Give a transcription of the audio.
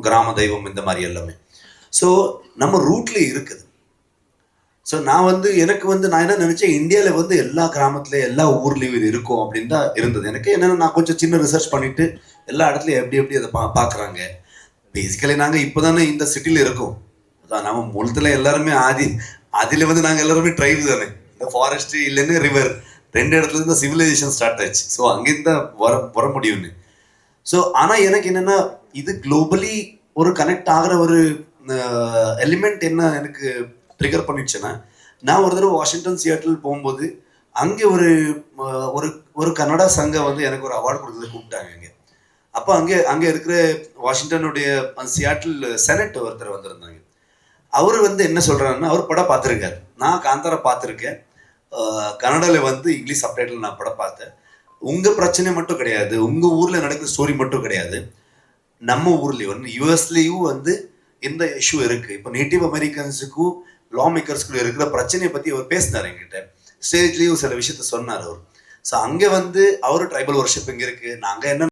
கிராம தெய்வம் இந்த மாதிரி எல்லாமே. ஸோ நம்ம ரூட்லேயே இருக்குது. ஸோ நான் நான் என்ன நினைச்சேன், இந்தியாவில் எல்லா கிராமத்துலேயும் எல்லா ஊர்லேயும் இது இருக்கும் அப்படின்னு தான் இருந்தது எனக்கு. என்னென்னா நான் கொஞ்சம் சின்ன ரிசர்ச் பண்ணிட்டு எல்லா இடத்துலையும் எப்படி எப்படி அதை பார்க்குறாங்க. பேசிக்கலி நாங்கள் இப்போ தானே இந்த சிட்டியில் இருக்கோம். அதான் நம்ம மூலத்தில் எல்லாருமே அதில் நாங்கள் எல்லாருமே ட்ரைப் தானே. இந்த ஃபாரஸ்ட் இல்லைன்னு ரிவர் ரெண்டு இடத்துல இருந்து சிவிலைசேஷன் ஸ்டார்ட் ஆச்சு. ஸோ அங்கேருந்து தான் வர முடியும்னு. ஸோ ஆனால் எனக்கு என்னென்னா இது குளோபலி ஒரு கனெக்ட் ஆகிற ஒரு எலிமெண்ட் என்ன எனக்கு ட்ரிகர் பண்ணிடுச்சுன்னா, நான் ஒரு தடவை வாஷிங்டன் சியாட்டில் போகும்போது அங்கே ஒரு ஒரு ஒரு கன்னடா சங்கம் எனக்கு ஒரு அவார்டு கொடுத்தது கூப்பிட்டாங்க அங்கே. அப்போ அங்கே இருக்கிற வாஷிங்டனுடைய சியாட்டில் செனட் ஒருத்தர் வந்திருந்தாங்க. அவர் என்ன சொல்கிறாருன்னா, அவர் படம் பார்த்துருக்காரு. நான் காந்தாரா பார்த்துருக்கேன், கன்னடாவில் இங்கிலீஷ் சப்டைட்டில் நான் படம் பார்த்தேன். உங்கள் பிரச்சனை மட்டும் கிடையாது, உங்கள் ஊரில் நடக்கிற ஸ்டோரி மட்டும் கிடையாது, நம்ம ஊர்லேயும் யூஎஸ்லேயும் இந்த இஷ்யூ இருக்குது. இப்போ நேட்டிவ் அமெரிக்கன்ஸுக்கும் லா மேக்கர்ஸ்க்கும் இருக்கிற பிரச்சனையை பற்றி அவர் பேசினார் என்கிட்ட. ஸ்டேஜ்லேயும் சில விஷயத்த சொன்னார் அவர். ஸோ அங்கே அவர் ட்ரைபல் வர்ஷிப் இங்கே இருக்குது, நாங்கள் என்ன